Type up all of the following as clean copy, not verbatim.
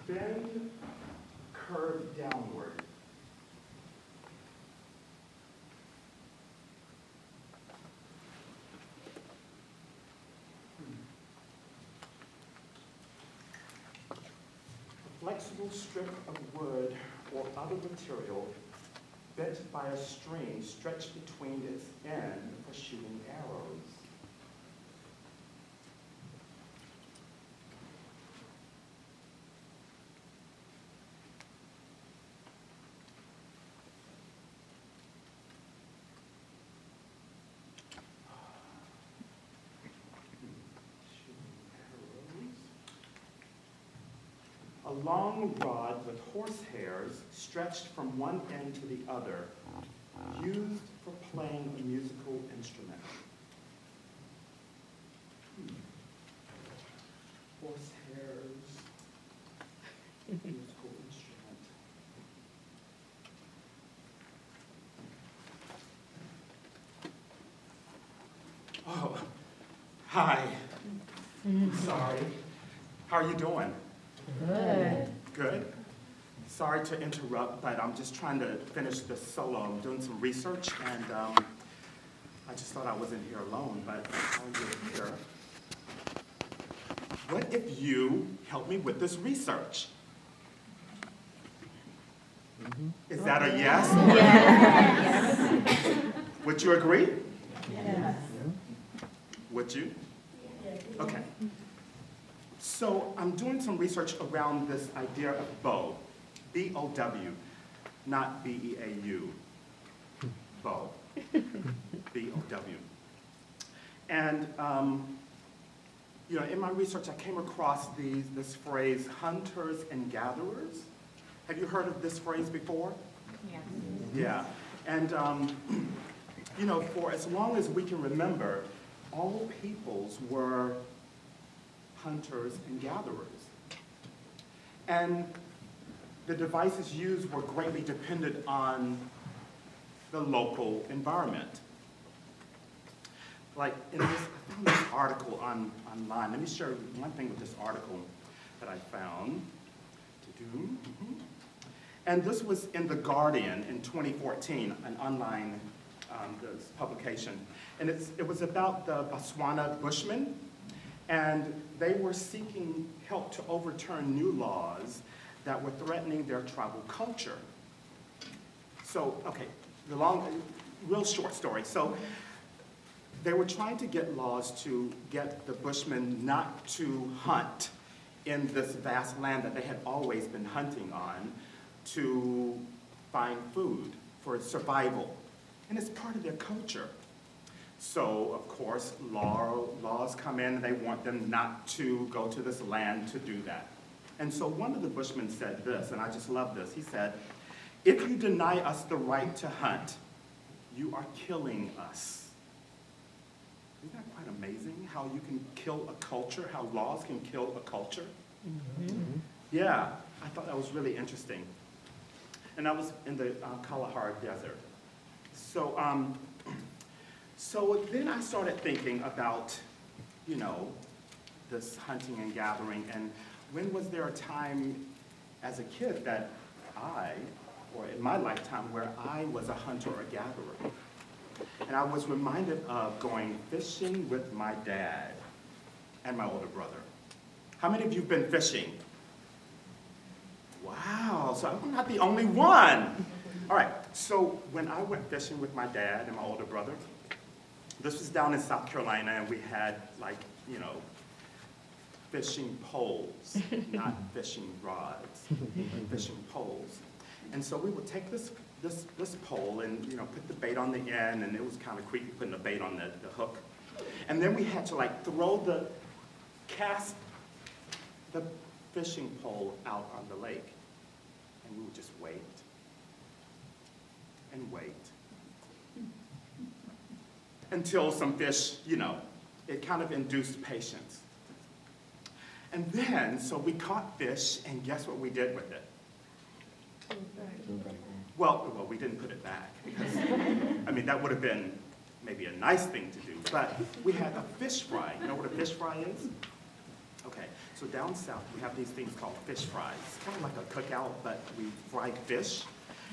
bend, curve downward. A flexible strip of wood or other material bent by a string stretched between its end for shooting arrows. A long rod with horsehairs stretched from one end to the other, used for playing a musical instrument. Horsehairs, musical instrument. Oh, hi. Sorry. How are you doing? Good. Good. Sorry to interrupt, but I'm just trying to finish the solo. I'm doing some research, and I just thought I wasn't here alone, but now you're here. What if you help me with this research? Is that a yes? Yes. Would you agree? Yes. Would you? Okay. So I'm doing some research around this idea of bow, B-O-W, not B-E-A-U, bow, B-O-W. And you know, in my research, I came across this phrase, hunters and gatherers. Have you heard of this phrase before? Yes. Yeah, and you know, for as long as we can remember, all peoples were hunters and gatherers. And the devices used were greatly dependent on the local environment. Like in this, I found this article online. Let me share one thing with this article that I found. And this was in The Guardian in 2014, an online publication. And it was about the Botswana Bushmen, and they were seeking help to overturn new laws that were threatening their tribal culture. So, okay, real short story. So, they were trying to get laws to get the Bushmen not to hunt in this vast land that they had always been hunting on to find food for survival. And it's part of their culture. So, of course, laws come in, and they want them not to go to this land to do that. And so one of the Bushmen said this, and I just love this. He said, "If you deny us the right to hunt, you are killing us." Isn't that quite amazing how you can kill a culture, how laws can kill a culture? Mm-hmm. Yeah, I thought that was really interesting. And that was in the Kalahari Desert. So, so then I started thinking about, you know, this hunting and gathering, and when was there a time as a kid that or in my lifetime, where I was a hunter or a gatherer? And I was reminded of going fishing with my dad and my older brother. How many of you have been fishing? Wow, so I'm not the only one. All right, so when I went fishing with my dad and my older brother, this was down in South Carolina, and we had, like, you know, fishing poles, not fishing rods, but fishing poles. And so we would take this pole and, you know, put the bait on the end, and it was kind of creepy putting the bait on the hook. And then we had to, like, cast the fishing pole out on the lake. And we would just wait and wait until some fish, you know, it kind of induced patience. And then, so we caught fish, and guess what we did with it? Well, we didn't put it back, because, I mean, that would have been maybe a nice thing to do, but we had a fish fry. You know what a fish fry is? Okay, So down south, we have these things called fish fries. It's kind of like a cookout, but we fry fish,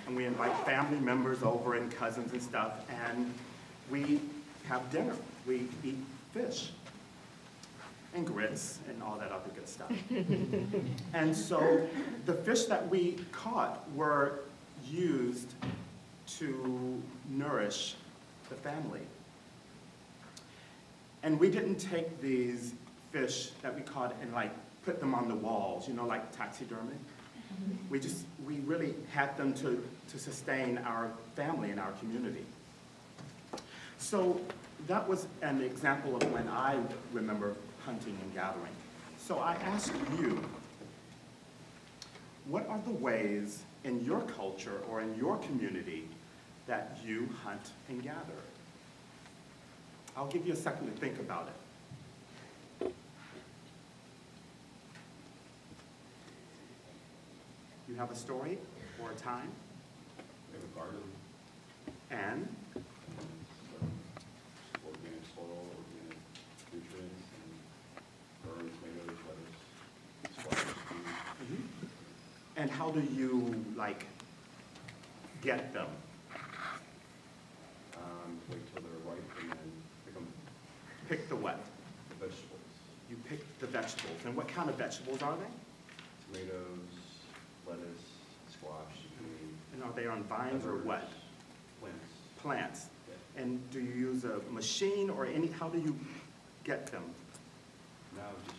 and we invite family members over and cousins and stuff, and we have dinner. We eat fish and grits and all that other good stuff. And so the fish that we caught were used to nourish the family. And we didn't take these fish that we caught and like put them on the walls, you know, like taxidermy. We really had them to sustain our family and our community. So that was an example of when I remember hunting and gathering. So I ask you, what are the ways in your culture or in your community that you hunt and gather? I'll give you a second to think about it. You have a story or a time? We have a garden, And organic soil, organic nutrients, and burns, tomatoes, lettuce, squash, beans. and how do you like get them? Wait till they're ripe and then pick them, Pick the what? the vegetables. You pick the vegetables. And what kind of vegetables are they? Tomatoes, lettuce, squash, zucchini. And are they on vines or peppers, what? Plants. Plants. Yeah. And do you use a machine or how do you get them? Now just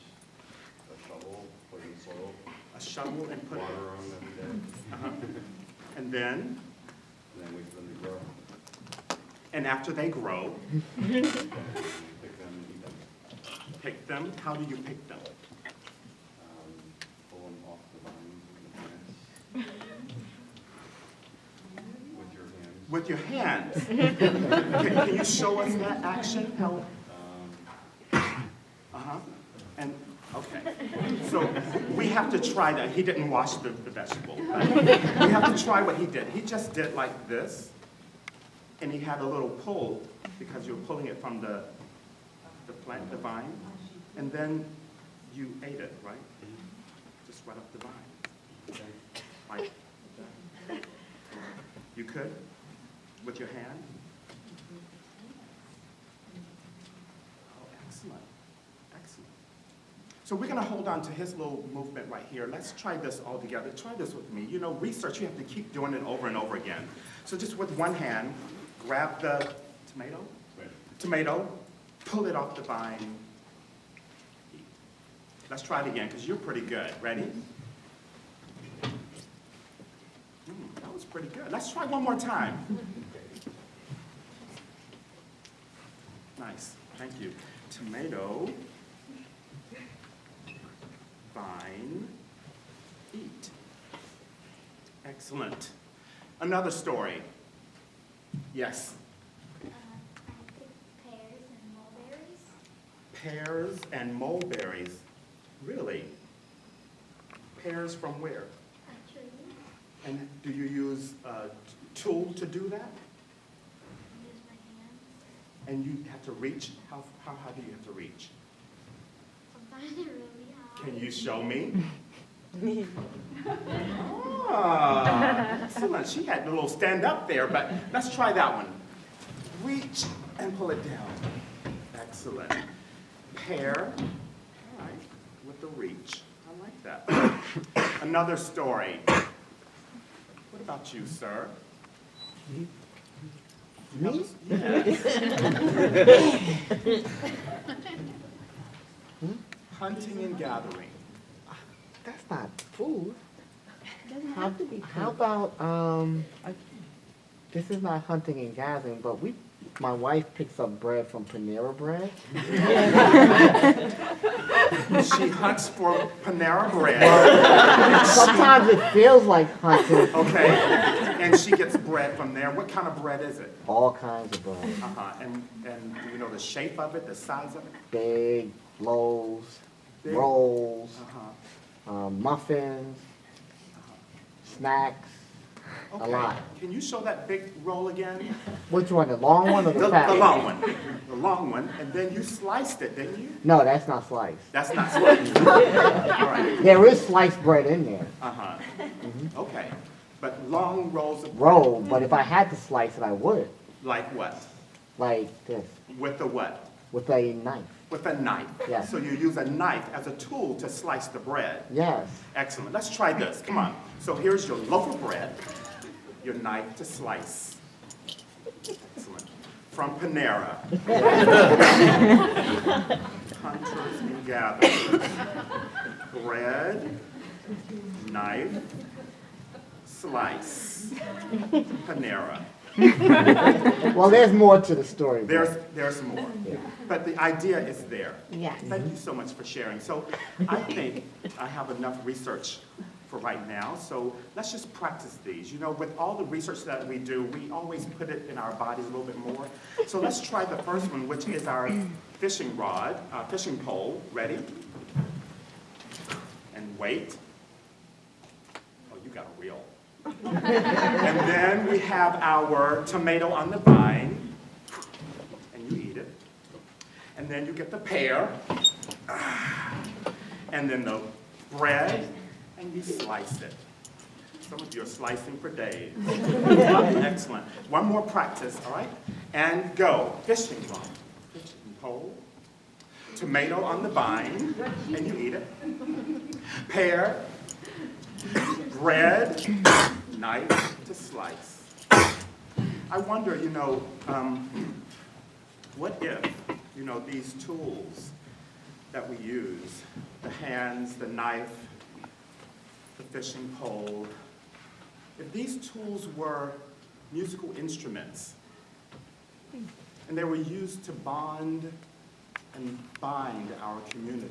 a shovel, put it in soil, A shovel and put it, water on them every day, uh-huh. And then and then wait for them to grow. and after they grow, And pick them and eat them. pick them. How do you pick them? Pull them off the vines and the plants. With your hands. With your hands. Can you show us that action? How? Uh-huh. And, okay. So we have to try that. He didn't wash the vegetable. We have to try what he did. He just did like this, and he had a little pull because you're pulling it from the plant, the vine, and then you ate it, right? Just right up the vine. Like, you could? With your hand? Oh, excellent. Excellent. So we're going to hold on to his little movement right here. Let's try this all together. Try this with me. You know, research, you have to keep doing it over and over again. So just with one hand, grab the tomato, pull it off the vine. Let's try it again, because you're pretty good. Ready? That was pretty good. Let's try one more time. Nice. Thank you. Tomato, vine, eat. Excellent. Another story. Yes. I picked pears and mulberries. Pears and mulberries. Really? Pears from where? A tree. And do you use a tool to do that? Use my hands. And you have to reach? How high do you have to reach? Sometimes they're really high. Can you show me? Ah, excellent. She had a little stand up there, but let's try that one. Reach and pull it down. Excellent. Pear, all right, with the reach. I like that. Another story. What about you, sir? Me? Yes. Hunting and gathering. That's not food. Doesn't have to be How food. about, this is not hunting and gathering, but my wife picks up bread from Panera Bread. She hunts for Panera Bread. Sometimes it feels like hunting. Okay, and she gets bread from there. What kind of bread is it? All kinds of bread. Uh-huh, and do you know the shape of it, the size of it? Big, loaves, Big. rolls, Uh-huh. muffins, snacks. a Okay. lot. Can you show that big roll again? Which one, the long one or the fat The one? long one, the long one, and then you sliced it, didn't you? No, that's not sliced. That's not sliced. All right, There is sliced bread in there, uh-huh, okay. But long rolls of. roll, but if I had to slice it, I would, Like what? like this, With the what? with a knife. With a knife. Yes. So you use a knife as a tool to slice the bread. Yes. Excellent. Let's try this. Come on. So here's your loaf of bread, your knife to slice. Excellent. From Panera. Hunters and gatherers. Bread, knife, slice. Panera. Well, there's more to the story. but- There's more. Yeah. But the idea is there. Yes. Thank you so much for sharing. So I think I have enough research for right now, so let's just practice these. You know, with all the research that we do, we always put it in our bodies a little bit more. So let's try the first one, which is our fishing rod, fishing pole. Ready? And wait. Oh, you got a reel. And then we have our tomato on the vine, and you eat it. And then you get the pear, and then the bread, and you slice it. Some of you are slicing for days. Excellent. One more practice, all right? And go. Fishing rod, fishing pole, tomato on the vine, and you eat it. Pear, bread, knife to slice. I wonder, you know, what if, you know, these tools that we use, the hands, the knife, the fishing pole, if these tools were musical instruments, and they were used to bond and bind our communities.